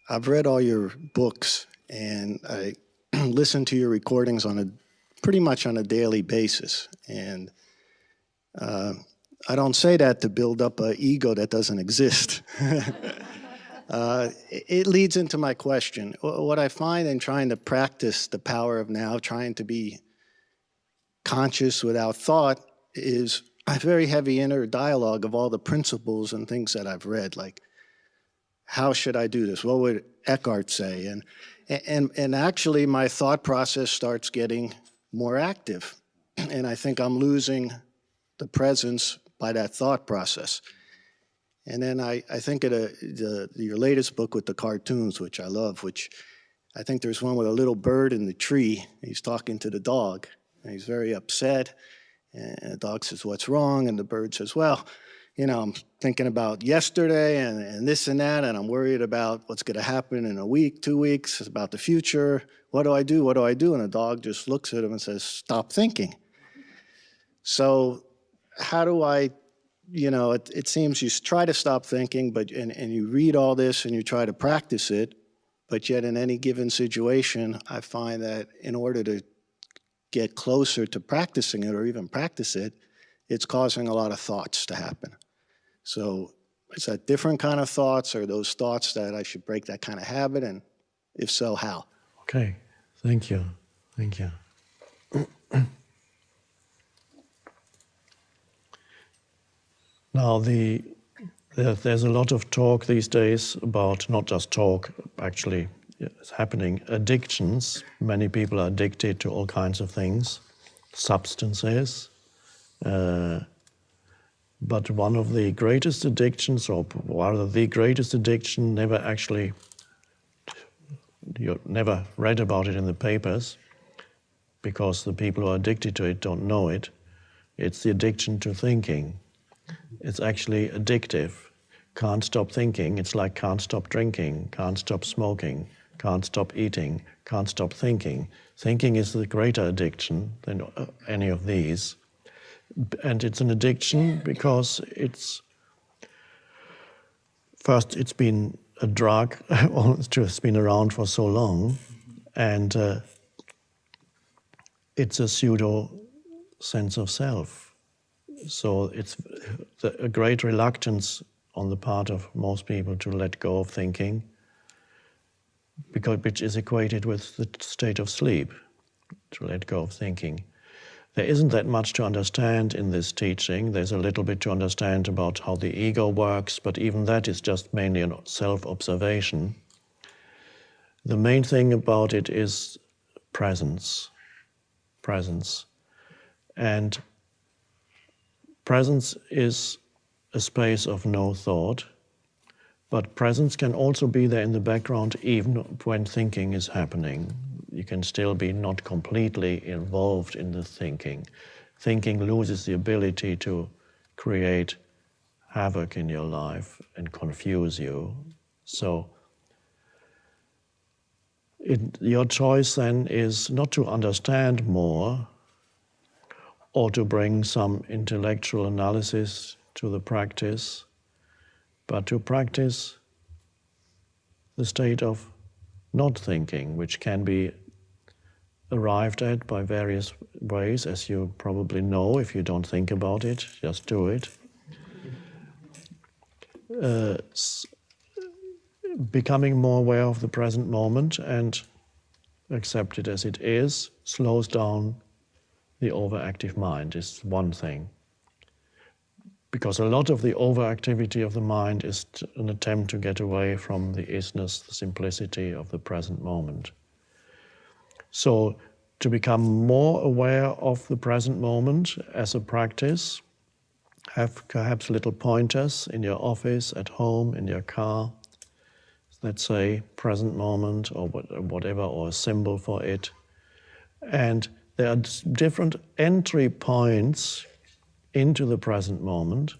I've read all your books, and I listen to your recordings pretty much on a daily basis. And I don't say that to build up an ego that doesn't exist. It leads into my question. What I find in trying to practice the power of now, trying to be conscious without thought, is a very heavy inner dialogue of all the principles and things that I've read, like, how should I do this? What would Eckhart say? And actually my thought process starts getting more active. And I think I'm losing the presence by that thought process. And then I think of your latest book with the cartoons, which I love, which I think there's one with a little bird in the tree. He's talking to the dog, and he's very upset. And the dog says, "What's wrong?" And the bird says, "Well, you know, I'm thinking about yesterday and this and that, and I'm worried about what's going to happen in a week, 2 weeks, about the future. What do I do? What do I do?" And the dog just looks at him and says, "Stop thinking." So how do I, it seems you try to stop thinking, and you read all this and you try to practice it, but yet in any given situation, I find that in order to get closer to practicing it or even practice it, it's causing a lot of thoughts to happen. So is that different kind of thoughts, or those thoughts that I should break that kind of habit? And if so, how? Okay, thank you. Thank you. Now, there's a lot of talk these days about, not just talk, actually it's happening, addictions. Many people are addicted to all kinds of things, substances. But one of the greatest addictions, or rather the greatest addiction, you never read about it in the papers, because the people who are addicted to it don't know it. It's the addiction to thinking. It's actually addictive. Can't stop thinking. It's like can't stop drinking, can't stop smoking, can't stop eating, can't stop thinking. Thinking is the greater addiction than any of these. And it's an addiction because it's been a drug, it's been around for so long, and it's a pseudo sense of self. So it's a great reluctance on the part of most people to let go of thinking, which is equated with the state of sleep, to let go of thinking. There isn't that much to understand in this teaching. There's a little bit to understand about how the ego works, but even that is just mainly a self-observation. The main thing about it is presence. Presence. And presence is a space of no thought, but presence can also be there in the background even when thinking is happening. You can still be not completely involved in the thinking. Thinking loses the ability to create havoc in your life and confuse you. So your choice then is not to understand more or to bring some intellectual analysis to the practice, but to practice the state of not thinking, which can be arrived at by various ways, as you probably know. If you don't think about it, just do it. Becoming more aware of the present moment and accept it as it is slows down the overactive mind, is one thing. Because a lot of the overactivity of the mind is an attempt to get away from the isness, the simplicity of the present moment. So to become more aware of the present moment as a practice, have perhaps little pointers in your office, at home, in your car. Let's say present moment or whatever, or a symbol for it. And there are different entry points into the present moment.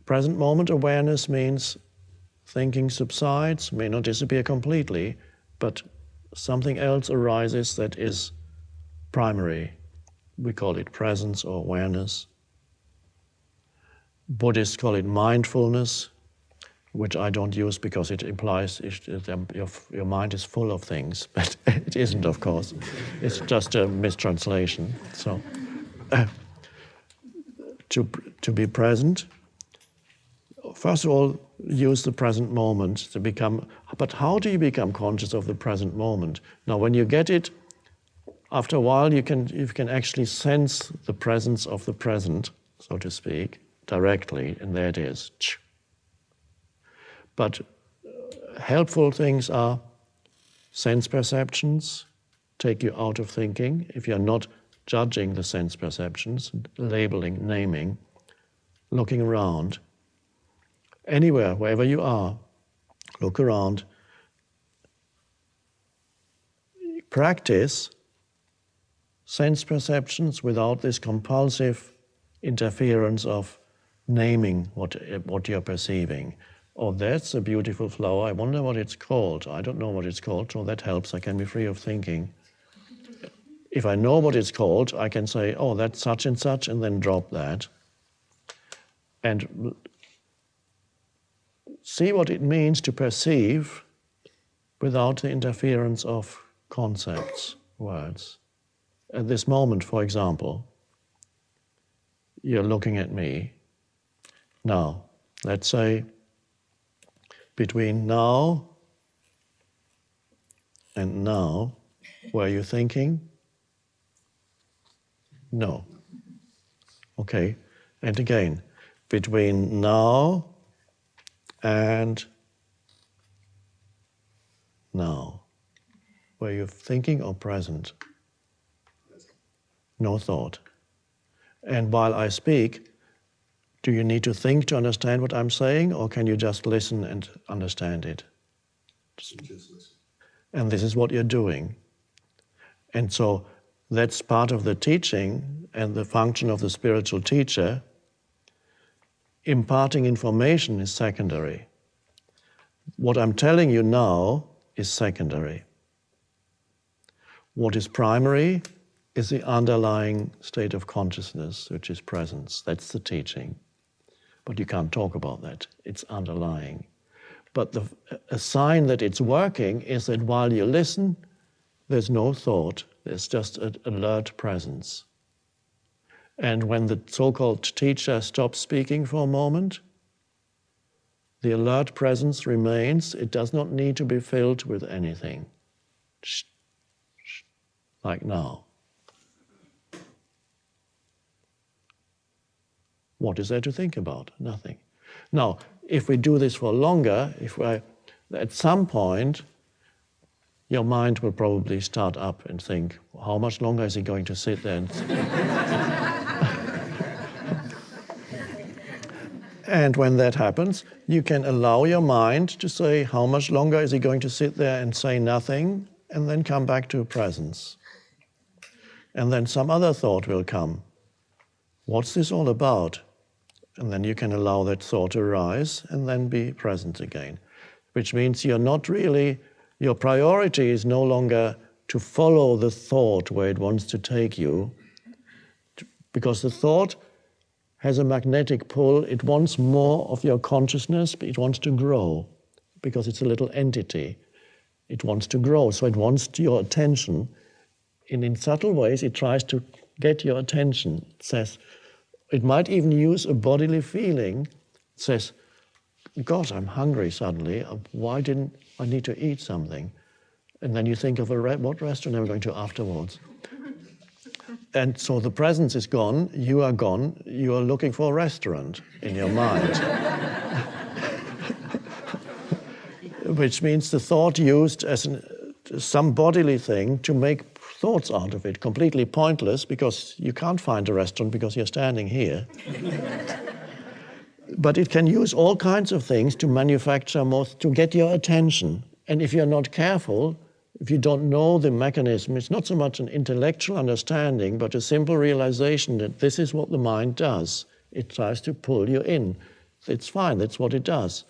Present moment awareness means thinking subsides, may not disappear completely, but something else arises that is primary. We call it presence or awareness. Buddhists call it mindfulness. which I don't use because it implies your mind is full of things, but it isn't, of course. It's just a mistranslation. So, to be present, first of all, use the present moment to become, but how do you become conscious of the present moment? Now, when you get it, after a while, you can actually sense the presence of the present, so to speak, directly, and there it is. But helpful things are sense perceptions, take you out of thinking. If you're not judging the sense perceptions, labeling, naming, looking around, anywhere, wherever you are, look around. Practice sense perceptions without this compulsive interference of naming what you're perceiving. Oh, that's a beautiful flower. I wonder what it's called. I don't know what it's called, so that helps. I can be free of thinking. If I know what it's called, I can say, oh, that's such, and then drop that. And see what it means to perceive without the interference of concepts, words. At this moment, for example, you're looking at me. Now, let's say between now and now, were you thinking? No. Okay, and again, between now and now, were you thinking or present? No thought. And while I speak, do you need to think to understand what I'm saying, or can you just listen and understand it? Just listen. And this is what you're doing. And so that's part of the teaching and the function of the spiritual teacher. Imparting information is secondary. What I'm telling you now is secondary. What is primary is the underlying state of consciousness, which is presence. That's the teaching. But you can't talk about that. It's underlying. But a sign that it's working is that while you listen, there's no thought. There's just an alert presence. And when the so-called teacher stops speaking for a moment, the alert presence remains. It does not need to be filled with anything. Shh, shh, like now. What is there to think about? Nothing. Now, if we do this for longer, at some point, your mind will probably start up and think, how much longer is he going to sit there? And when that happens, you can allow your mind to say, how much longer is he going to sit there and say nothing, and then come back to presence. And then some other thought will come. What's this all about? And then you can allow that thought to arise and then be present again. Which means you're not really, your priority is no longer to follow the thought where it wants to take you, because the thought has a magnetic pull. It wants more of your consciousness, but it wants to grow, because it's a little entity. It wants to grow, so it wants your attention. And in subtle ways, it tries to get your attention. It says, it might even use a bodily feeling. It says, gosh, I'm hungry suddenly. Why didn't I need to eat something? And then you think of what restaurant am I going to afterwards? And so the presence is gone, you are looking for a restaurant in your mind. Which means the thought used as some bodily thing to make thoughts out of it, completely pointless, because you can't find a restaurant because you're standing here. But it can use all kinds of things to manufacture more, to get your attention. And if you're not careful, if you don't know the mechanism, it's not so much an intellectual understanding, but a simple realization that this is what the mind does. It tries to pull you in. It's fine, that's what it does.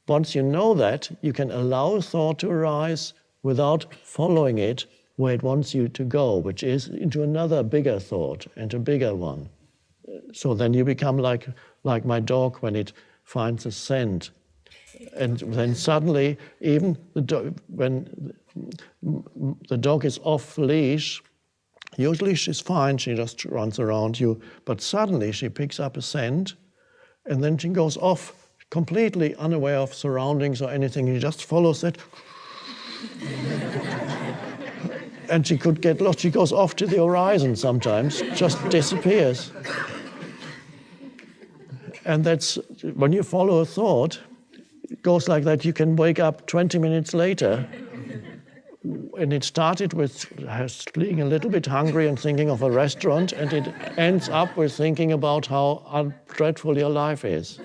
Once you know that, you can allow thought to arise without following it where it wants you to go, which is into another bigger thought and a bigger one. So then you become like my dog when it finds a scent And then suddenly, even when the dog is off leash, usually she's fine, she just runs around you, but suddenly she picks up a scent, and then she goes off completely unaware of surroundings or anything. She just follows it. And she could get lost. She goes off to the horizon sometimes, just disappears. And that's, when you follow a thought, it goes like that. You can wake up 20 minutes later, and it started with being a little bit hungry and thinking of a restaurant, and it ends up with thinking about how dreadful your life is.